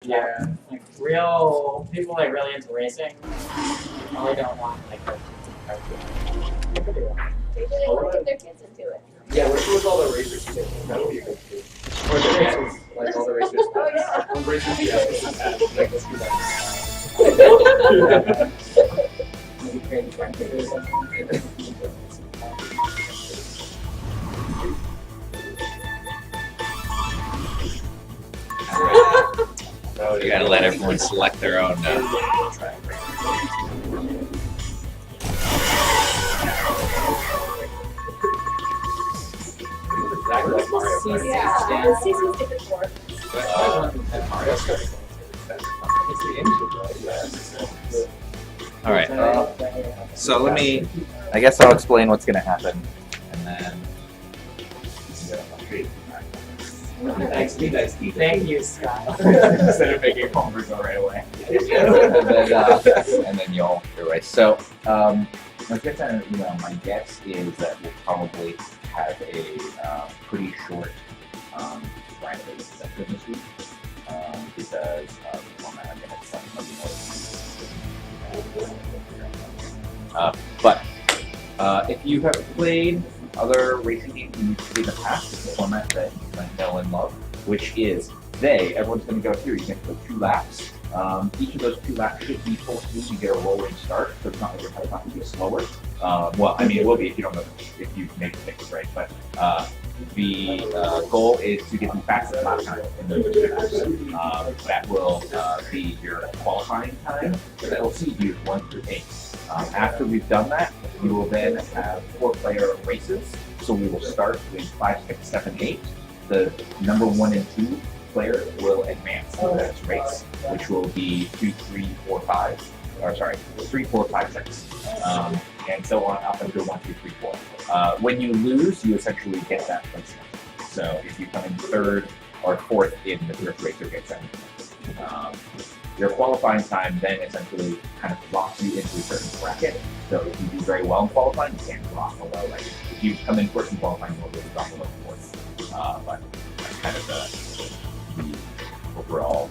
Yeah, like real people like really into racing probably don't want like their kids in cars. Maybe they want to get their kids into it. Yeah, which was all the racers today? That would be a good too. Or the racers, like all the racers. Oh yeah. All the racers, yeah. Like, let's do that. Maybe create a friend group or something. You gotta let everyone select their own. Exactly like Mario Kart. Yeah. The CC's different for. It's the engine, right? All right. So let me. I guess I'll explain what's gonna happen, and then. Thank you, Scott. Instead of making homers go right away. and then you'll race. So, let's get to my guess is that we'll probably have a pretty short grind race session this week because the format I'm going to set but if you have played other racing games in the past, it's a format that you might know and love, which is everyone's going to go through. You're going to go 2 laps. Each of those 2 laps should be full speed. You get a rolling start, so it's not like your time's not going to be slower. Well, I mean, it will be if you don't know, if you make mistakes, right? But the goal is to get the fastest lap time in those 2 laps. That will be your qualifying time, so that will see you 1 through 8. After we've done that, we will then have 4-player races. So we will start with 5, 6, 7, 8. The number 1 and 2 player will advance to the next race, which will be 2, 3, 4, 5. Or sorry, 3, 4, 5, 6. And so on up until 1, 2, 3, 4. When you lose, you essentially get that placement. So if you come in 3rd or 4th in the first race, you get 7. Your qualifying time then essentially kind of locks you into a certain bracket. So if you do very well in qualifying, you can't drop below. Like if you come in 1st in qualifying, you won't be able to drop below 4th. But that's kind of the overall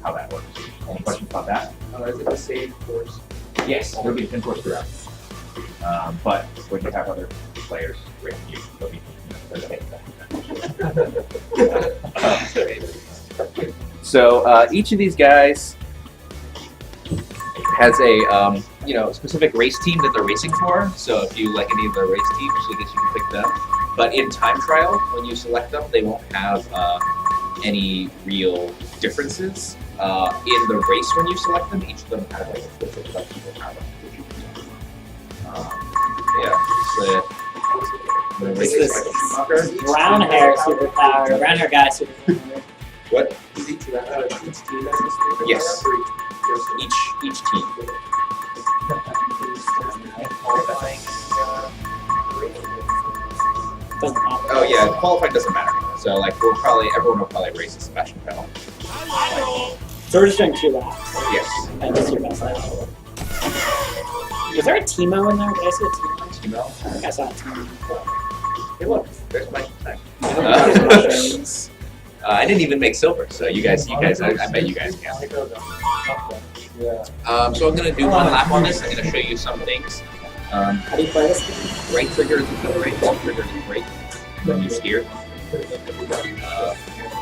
how that works. Any questions about that? Is it the same course? Yes, there'll be a 10 course throughout. But when you have other players racing you, there'll be So each of these guys has a specific race team that they're racing for. So if you like any of their race teams, I guess you can pick them. But in time trial, when you select them, they won't have any real differences. In the race, when you select them, each of them have like a specific superpower. It's this brown hair superpower, brown hair guy superpower. What? Each team has a superpower? Yes. Each team. Doesn't matter. Oh yeah, qualifying doesn't matter. So like everyone will probably race a Sebastian Vettel. So we're just doing 2 laps. Yes. And this is your best lap. Was there a Timo in there? Did I see a Timo? Timo? I think I saw a Timo. Hey look, there's my time. I didn't even make silver, so you guys, I bet you guys can. So I'm gonna do 1 lap on this. I'm gonna show you some things. How do you play this game? Right trigger is accelerate, left trigger is brake. Then you steer.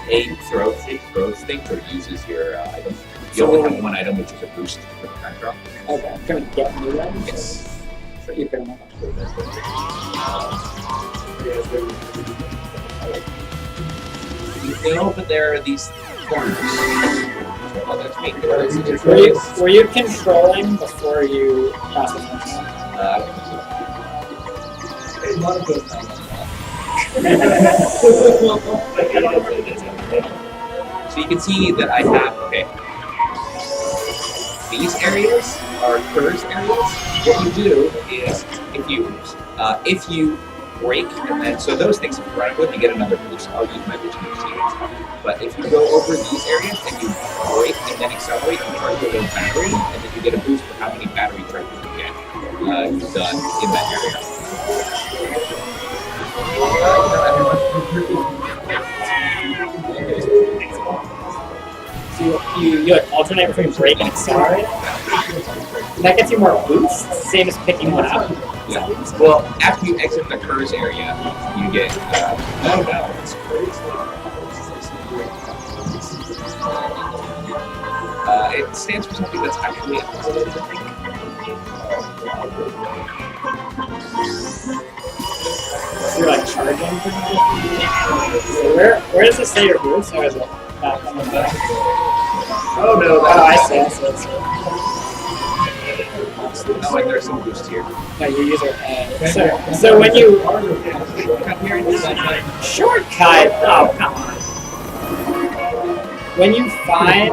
A throws things or uses your item. You only have 1 item, which is a boost for the time drop. Okay, I'm gonna get new ones. Yes. So you can. You know that there are these corners. Were you controlling before you crossed the finish line? So you can see that I have, these areas are curves areas. What you do is if you brake and then, so those things if you run with, you get another boost. I'll use my boost to see it. But if you go over these areas and you brake and then accelerate, you charge a little battery, and then you get a boost for how many battery charges you get done in that area. you like alternate between break and accelerate. That gets you more boosts, same as picking one up. Yeah. Well, after you exit the curse area, you get. Oh no. It stands for something that's actually a positive, I think. So you're like charging. So where does it say your boost? Or is it back on the back? Oh no. Oh, I see. Oh, like there's some boost here. No, you use it. So when you shortcut, oh come on. When you find,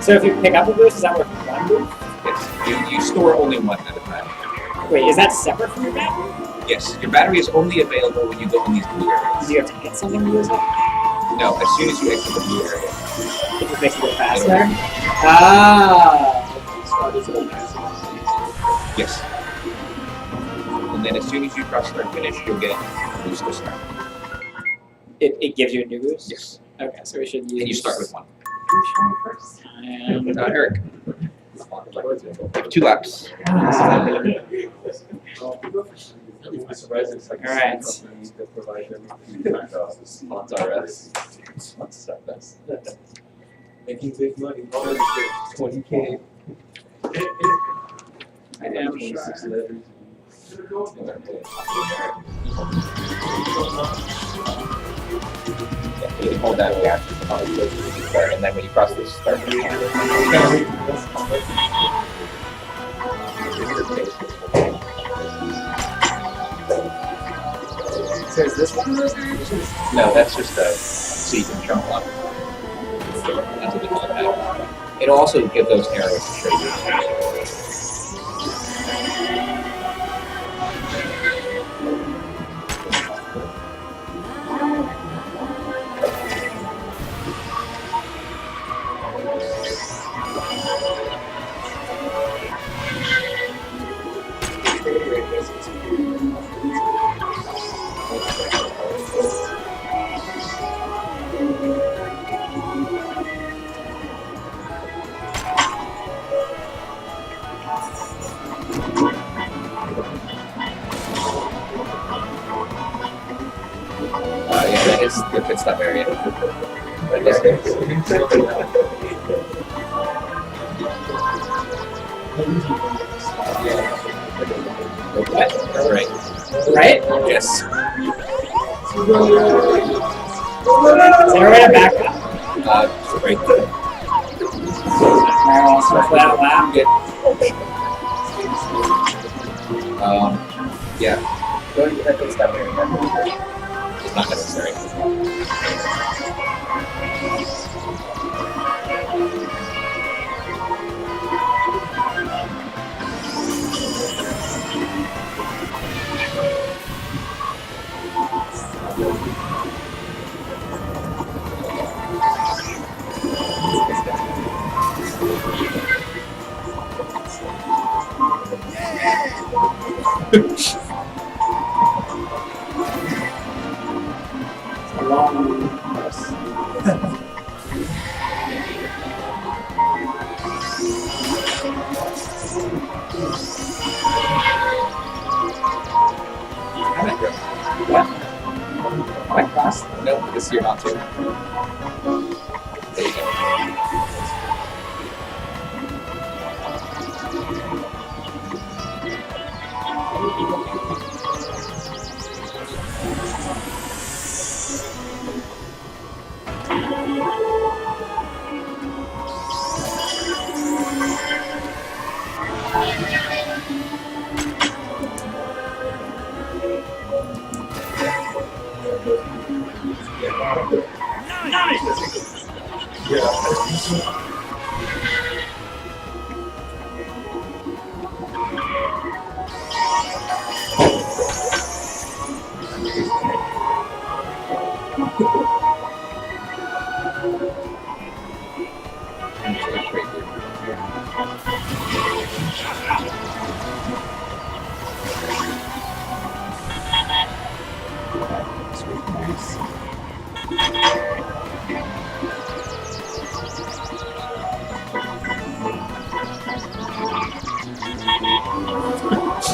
so if you pick up a boost, is that worth one boost? Yes. You store only one at a time. Wait, is that separate from your battery? Yes. Your battery is only available when you go in these blue areas. Do you have to hit something to use it? No. As soon as you exit the blue area. It just makes it go faster. Ah. Yes. And then as soon as you cross start finish, you'll get a boost to start. It gives you a new boost? Yes. Okay, so we should use. And you start with one. And Eric. 2 laps. Alright. Making big money. 20K. I am shy. Yeah, you can hold that gap, and then when you cross this start. So is this one of those areas? No, that's just so you can jump up. That's what we call that. It'll also give those arrows to show you. Yeah, that is the pit stop area. Right there. Right. Right? Yes. Is there a way to back up? Right there. Alright, so for that lap. Good. Yeah. Going to that pit stop area. It's not necessary. A long course. What? What class? No, this year not to. There you go.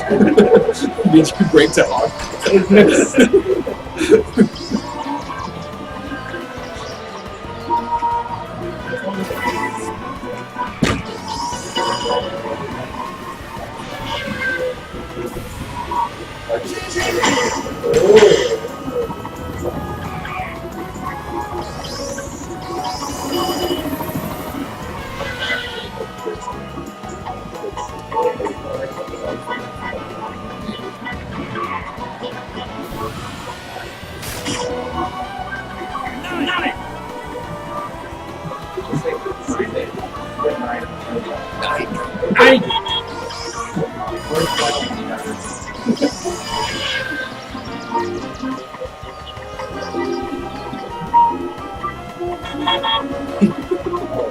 Means you break down.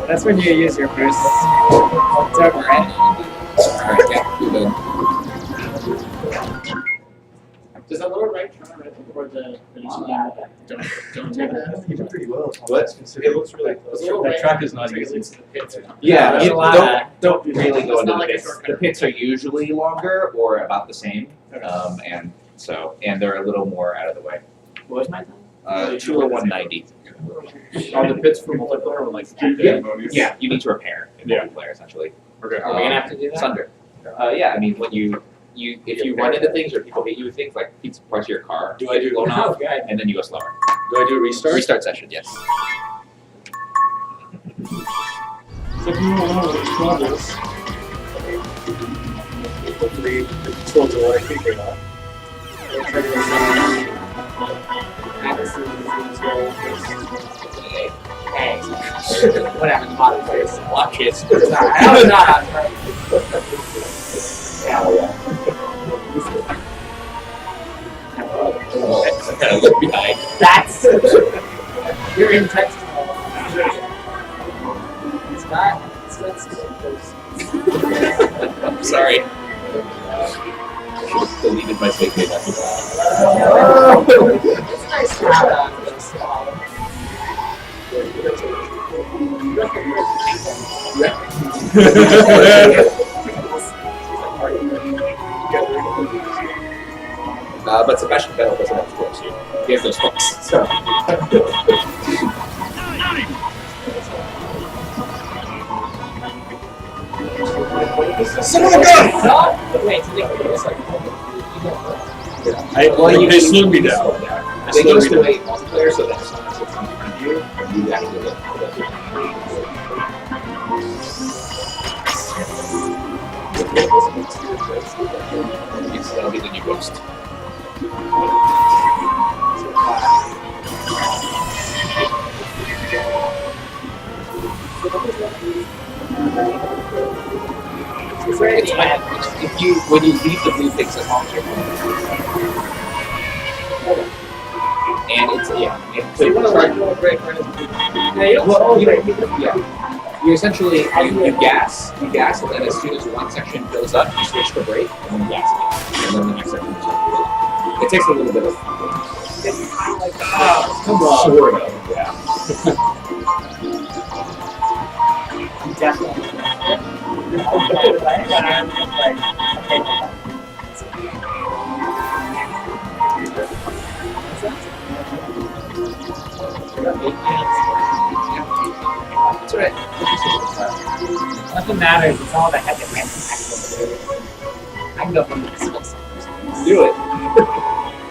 That's when you use your boost. It's over, right? Alright, yeah, you're done. Does that lower right turn right before the don't take that? You did pretty well. What? It looks really close. That track is not easy. Yeah, there's you a lot don't really go It's into not the like a pits. shortcut. The pits are usually longer or about the same, and they're a little more out of the way. What was my time? 201.90. Are the pits for multiplayer or like Yeah, you need to repair in multiplayer essentially. Okay. Are we gonna have to do that? Sunder. Yeah, I mean when you if you run into things or people hit you with things like parts of your car, Do I do- blown off, Oh, good. and then you go slower. Do I do a restart? Restart session, yes. Hopefully the controls are what I think they are. Hey, whatever, bottom place. Watch it. I was not on I kind of look behind. That's you're in Texas. It's not. I'm sorry. I should have deleted my save data after that. It's nice to have those small. But Sebastian Vettel doesn't have to force you. He has those hooks. So. Son of a gun! Wait, so They slowed me down. They used to make multiplayer so that someone sits in front of you and you actually look. It's that'll be the new ghost. It's fine. If you when you leave the blue things as long as you're and it's and So you want to try- like go break right Yeah, you don't yeah. You essentially you gas, and then as soon as one section fills up, you switch to brake, and then gas again, and then the next section fills up. It takes a little bit of come on. sort of, yeah. Definitely. That's right. Nothing matters. It's all the head that went. I can go from the physical. Do it.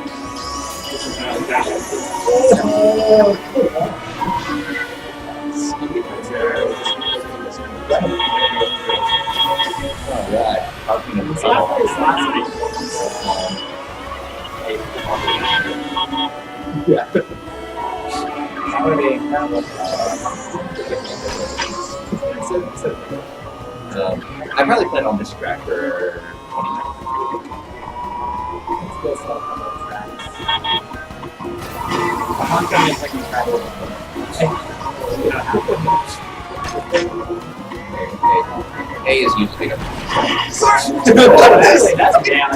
Alright. Talking of It's not very sloppy. yeah. That would be incredible. I probably plan on this track for 20 minutes. It's good stuff on those tracks. The Honka is like incredible. A is usually a That's damn.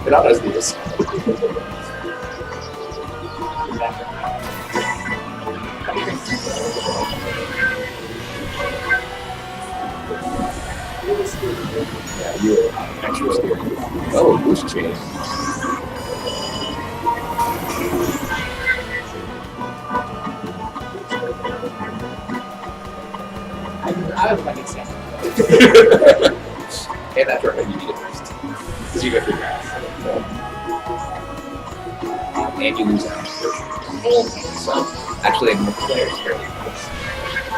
It always do this. Yeah, you're extra scared. Oh, boost chain. I was like insane. And that's right, you need it first. Because you go through grass. And you lose out. So, actually, in multiplayer, it's fairly close.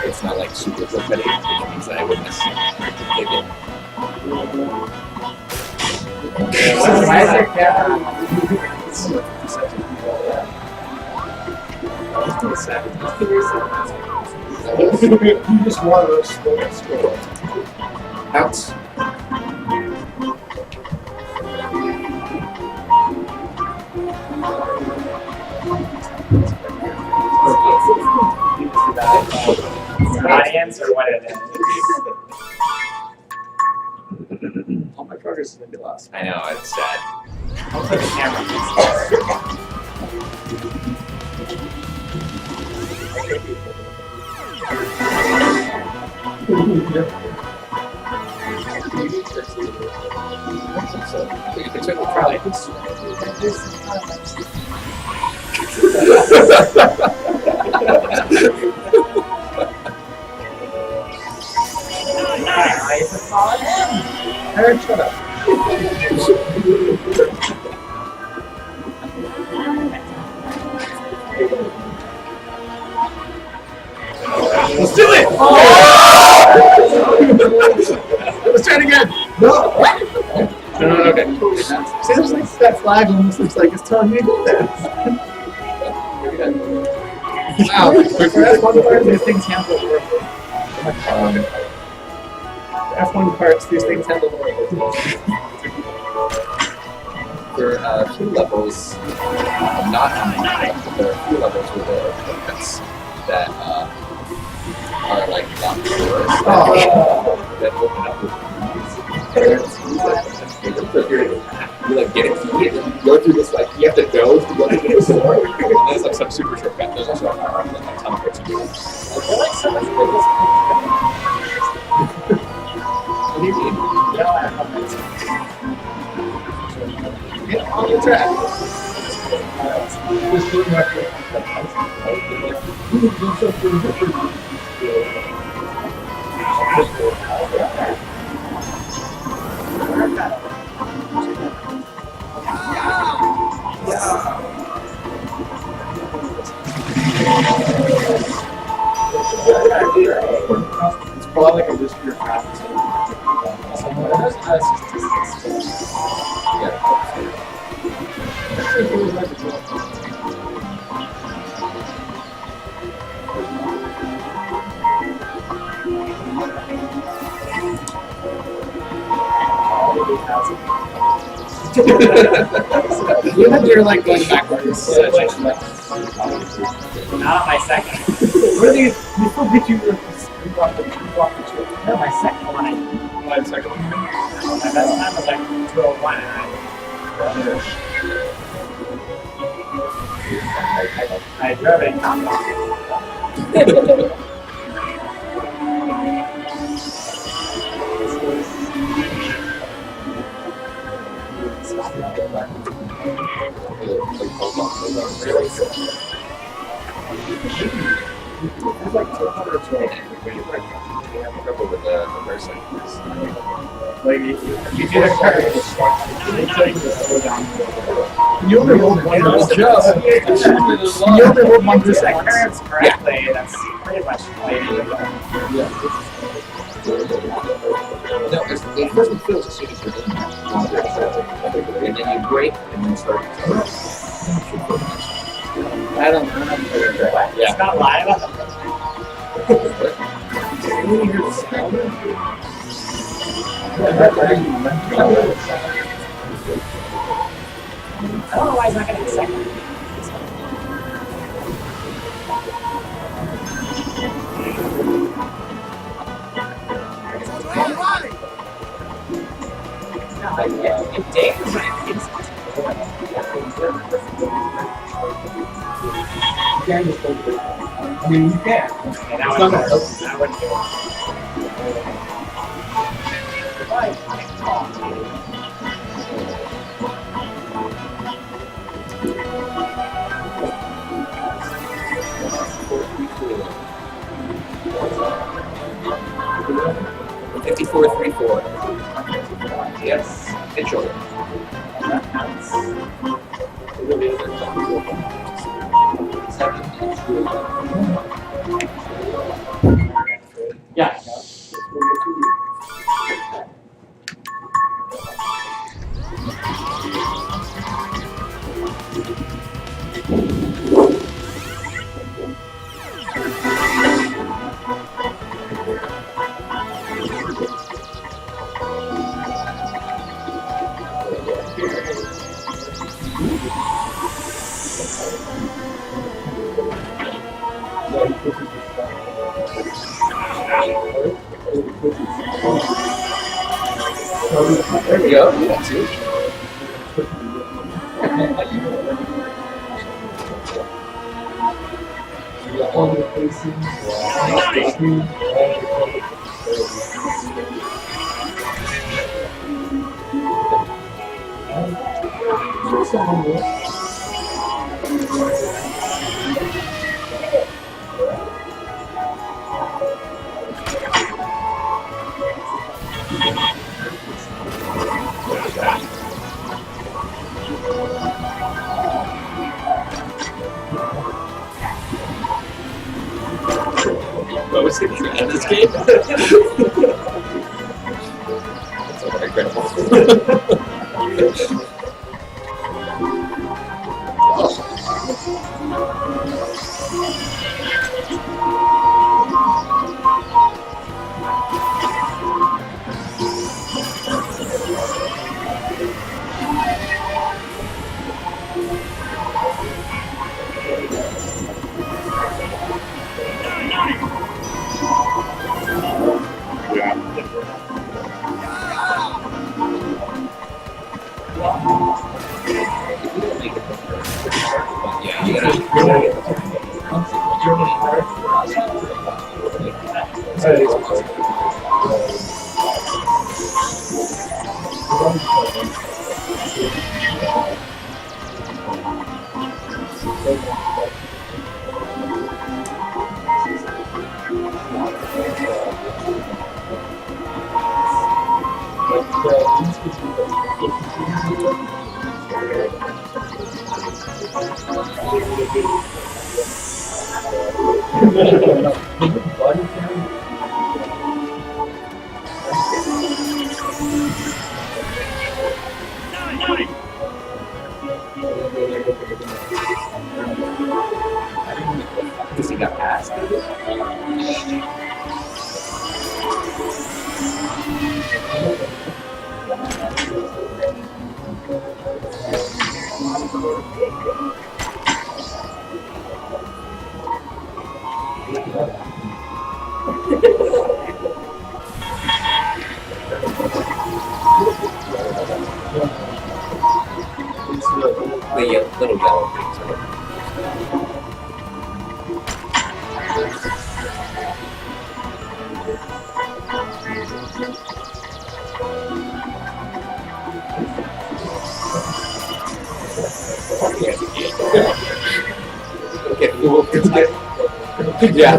It's not like super competitive, which means that I would miss take it. Why is there camera? You just want to scroll. Bounce. Audience or what it is. All my progress is going to be lost. I know, it's sad. I'll put the camera. So, you can certainly try it. Nice, it's solid. Eric, shut up. Let's do it! Let's try it again. No. No, okay. See, there's like that flag almost looks like it's telling me to do that. Wow. That's one part these things handle horribly. F1 parts, these things handle horribly. There are a few levels, not on the map, but there are a few levels with the elements that are like not doors that open up with you like get it, you go through this like you have to go to go to the store. And there's like some super shortcut. There's also a ton of tricks you do. I feel like so much of this. What do you mean? Get on the track. Just doing my It's probably like a risk your practice. You know you're like going backwards. Not my second. What are these? These will get you walk the trip. No, my second one. My second one. My best time was like 2:01 and I drove it not long. It's like 200 or so. With the person. Like you do the car. You only rolled one percent. Currents correctly, that's pretty much played. No, it first it feels as soon as you're in there. And then you break and then start. I don't know. It's not live. I don't know why he's not getting a second. No, it dings, but it's I mean, you can. and I wouldn't do it. 54-34. Yes. It's short. Yeah. There we go. Yeah, too. I was thinking to end this game. That's incredible. Because he got passed. The little yellow things. Okay, cool. Yeah.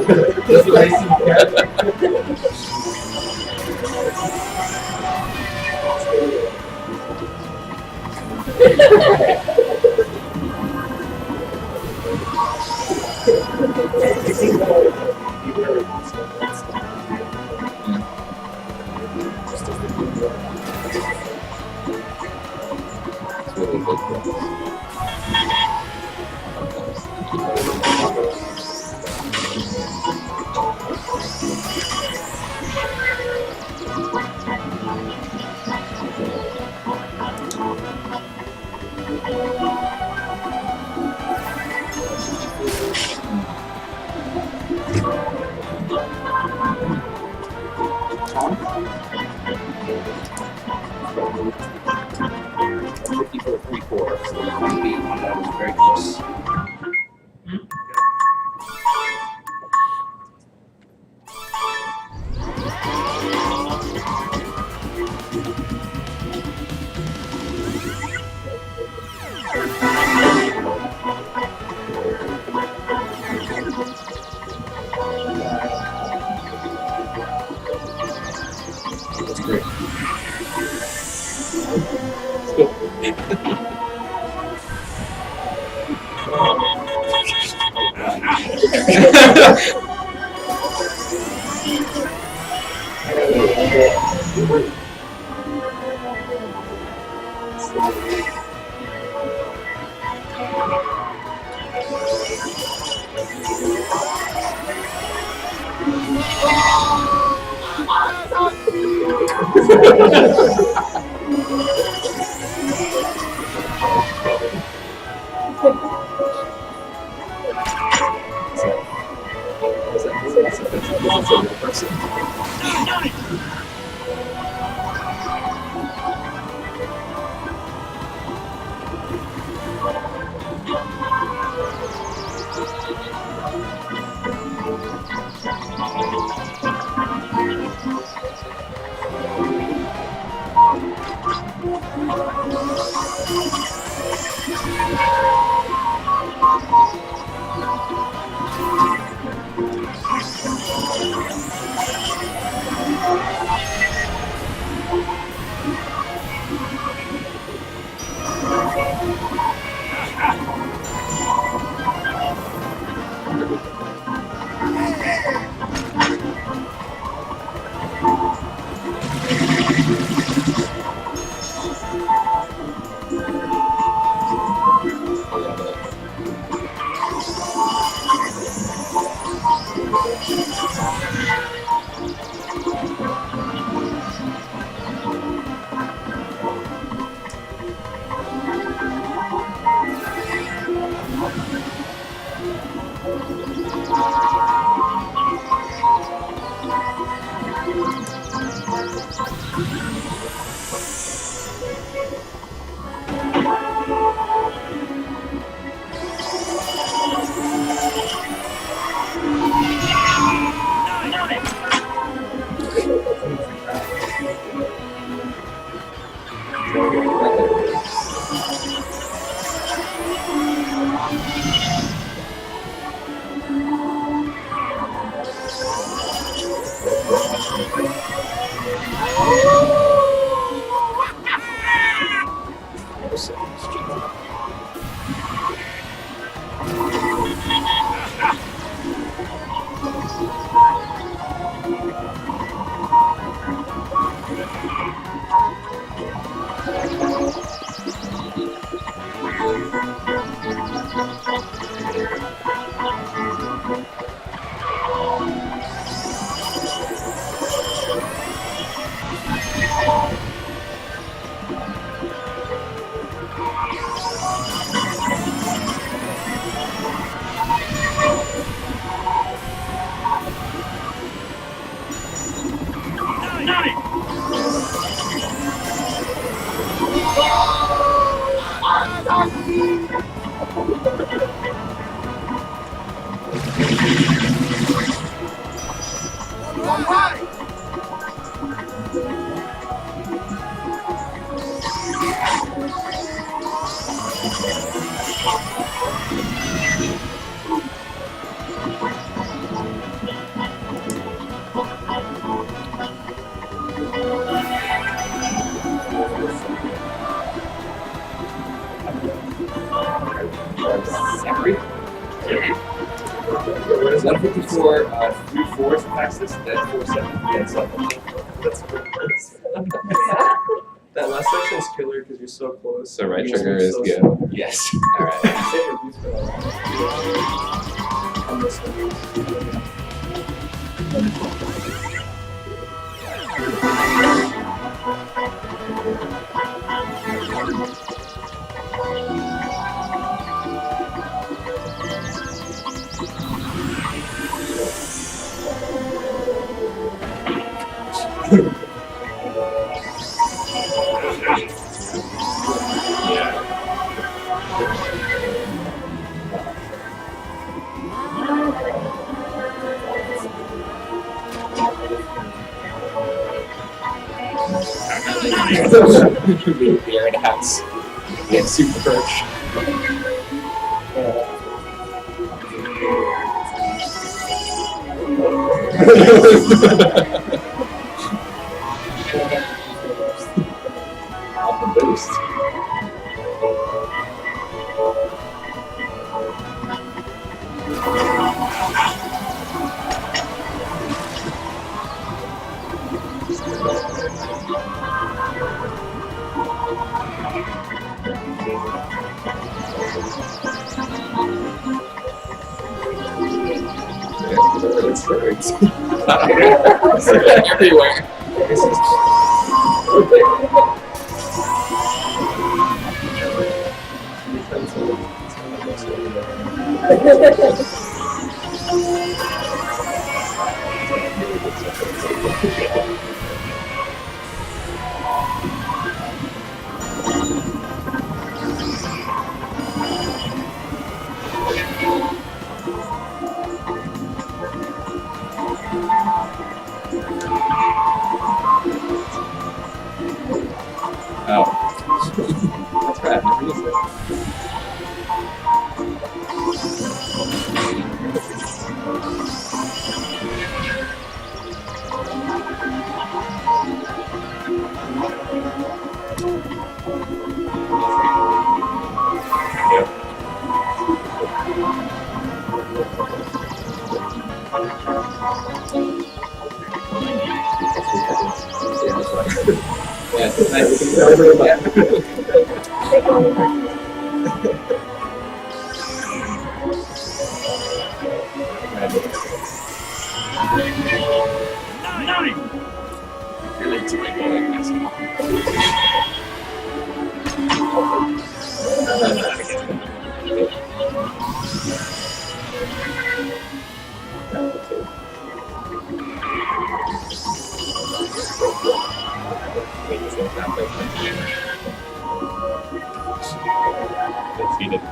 Very close. That's great. That's a real person. What is 154, 3/4 fastest, then 473 and 7. That's that last section's killer because you're so close. So right You trigger move is so good. slow. Yes. Alright. Save your boots for the last. On this one. Beer and hats. Get super perch. Alpha boost. It's birds. Everywhere. This is That's right. Never used it. Yeah, it's nice. Really into it, Defeated.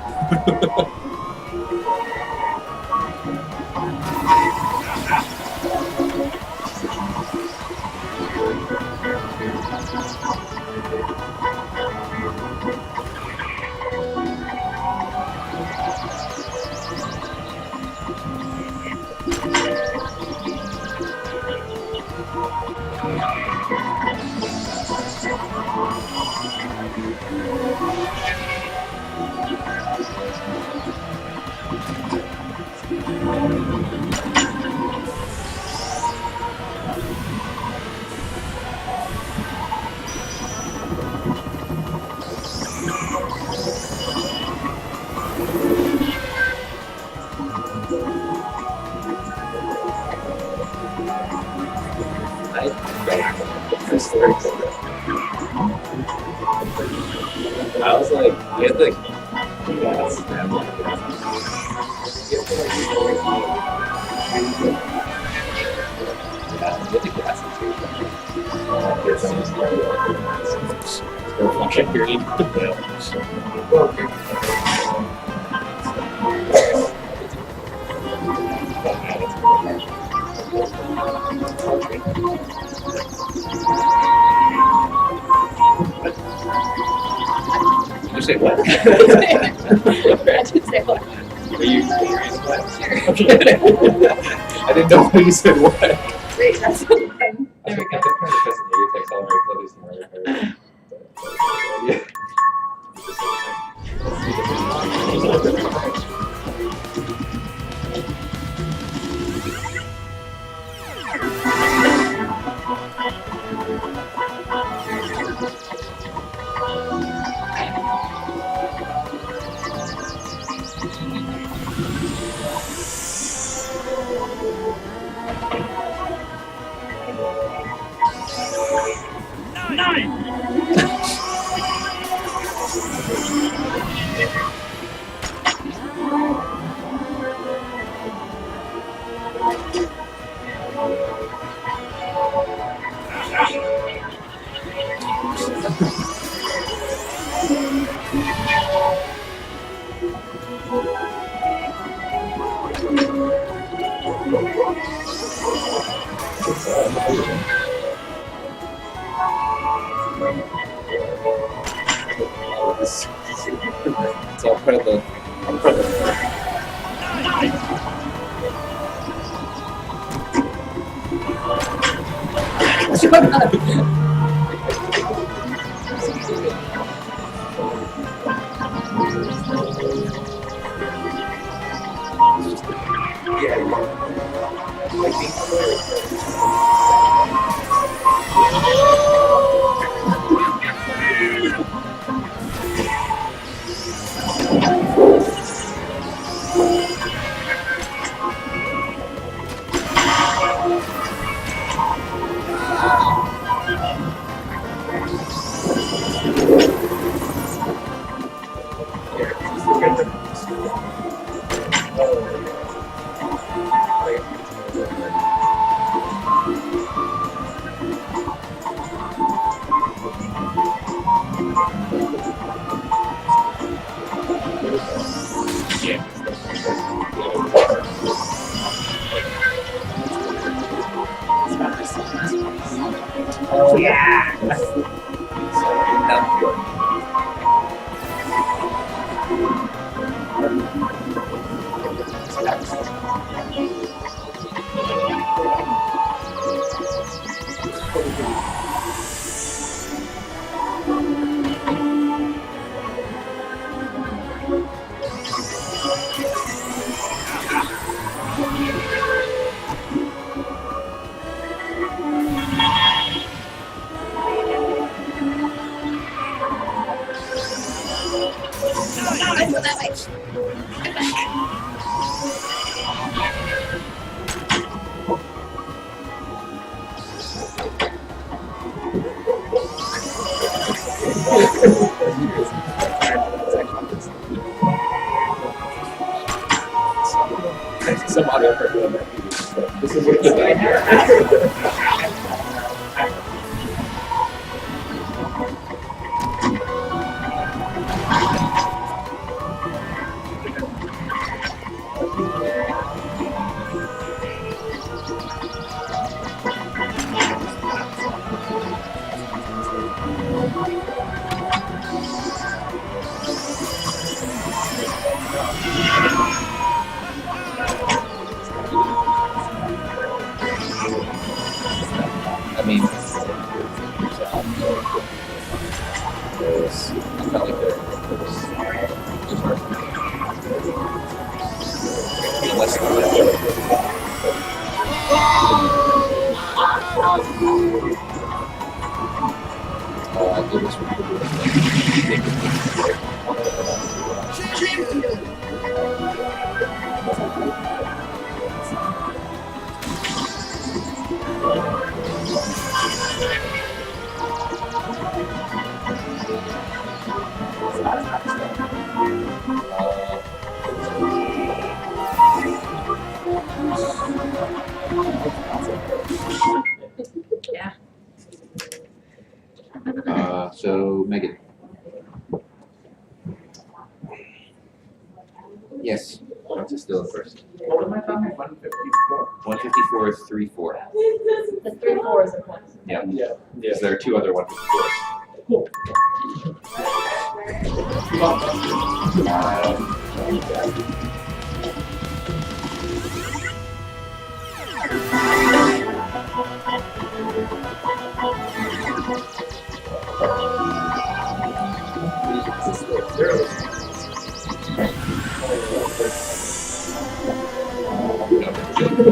I was like, you had the gas. Function period. You say what? I should say what? Are you serious? What? Sure. Okay. I didn't know when you said what. Great, that's so fun. There we go. I'm trying to test the text all right, at least more. Yeah. It's all part of the. Shut up. Oh yeah. No, I feel that way. Some audio for this is what you're doing here. I mean, there's, I felt like there's less than I did this Yeah. So Megan. Yes. What's it still first? What am I talking? 154. 154 is 3-4. The 3/4 of one. Yeah. Yeah. Because there are two other 154s.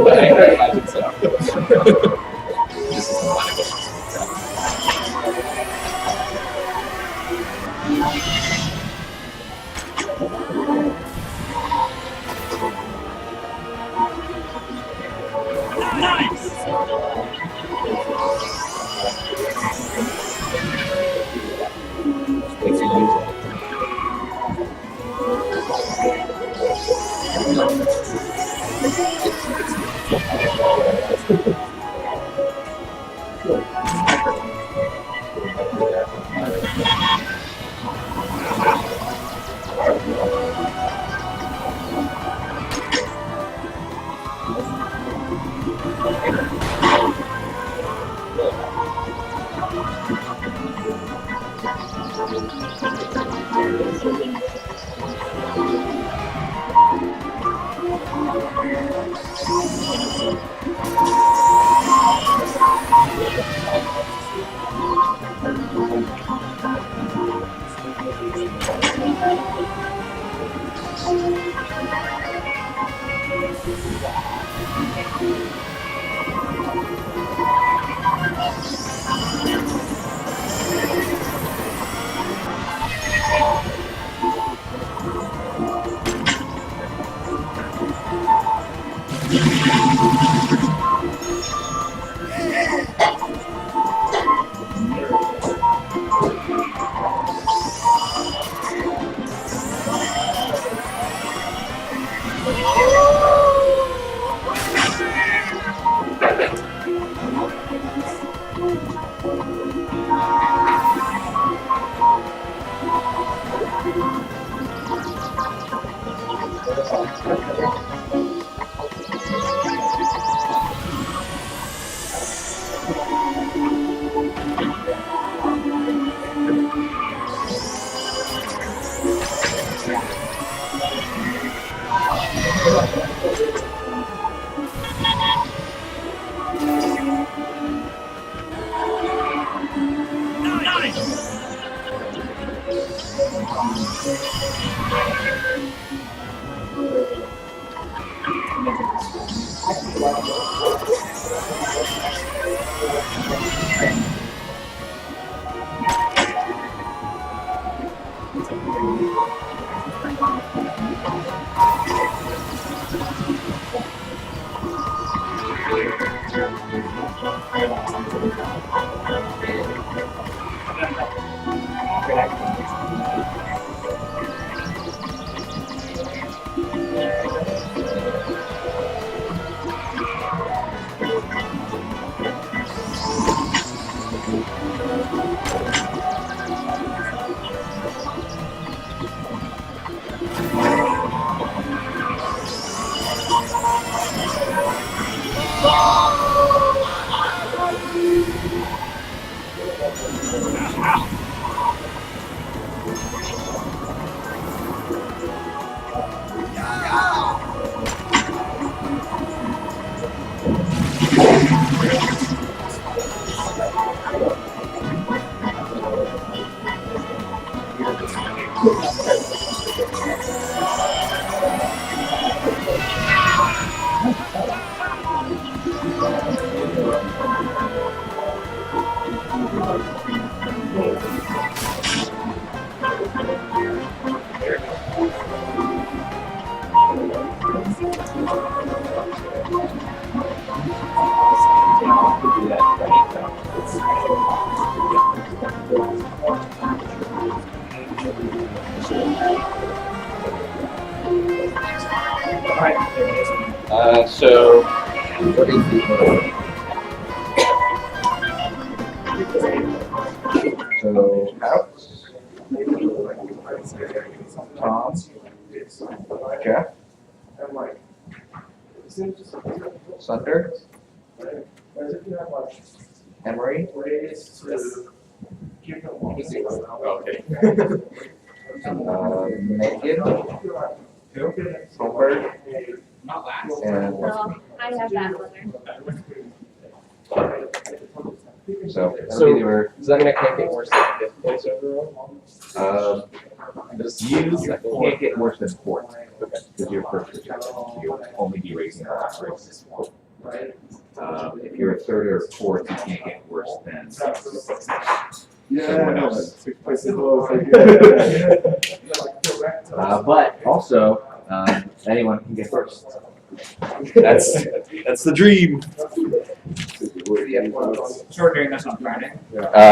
I imagine so. This is the one I guess. Makes you use it. So, what is the So, House, Tom, Jeff, Sunder, Emery, Okay. Megan, Holberg, and No, I have that one. so So- they were, Does that mean I can't get worse than fifth place overall? you can't get worse than fourth because you're first. You'll only be racing the last race. If you're a third or fourth, you can't get worse than someone else. 6 places below. But also, anyone can get first. That's the dream. So we're doing this on Friday.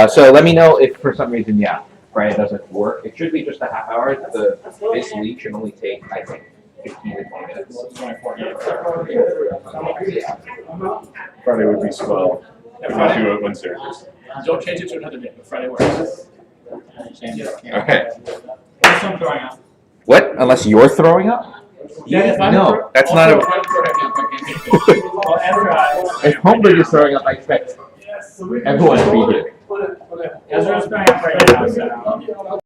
So let me know if for some reason, Friday doesn't work. It should be just a half hour. This week should only take, I think, 15 to 20 minutes. 24 minutes. Friday would be swell. Yeah, We Friday. might do it Wednesday. Don't change it to another day, but Friday works. Change it. Okay. Unless I'm throwing up. What? Unless you're throwing up? Yeah, if I'm No, throw- that's also, not if I'm throwing up, I can't take it. Well, Ezra. If Holmberg is throwing up, I expect everyone to be here. Ezra's throwing up right now, so.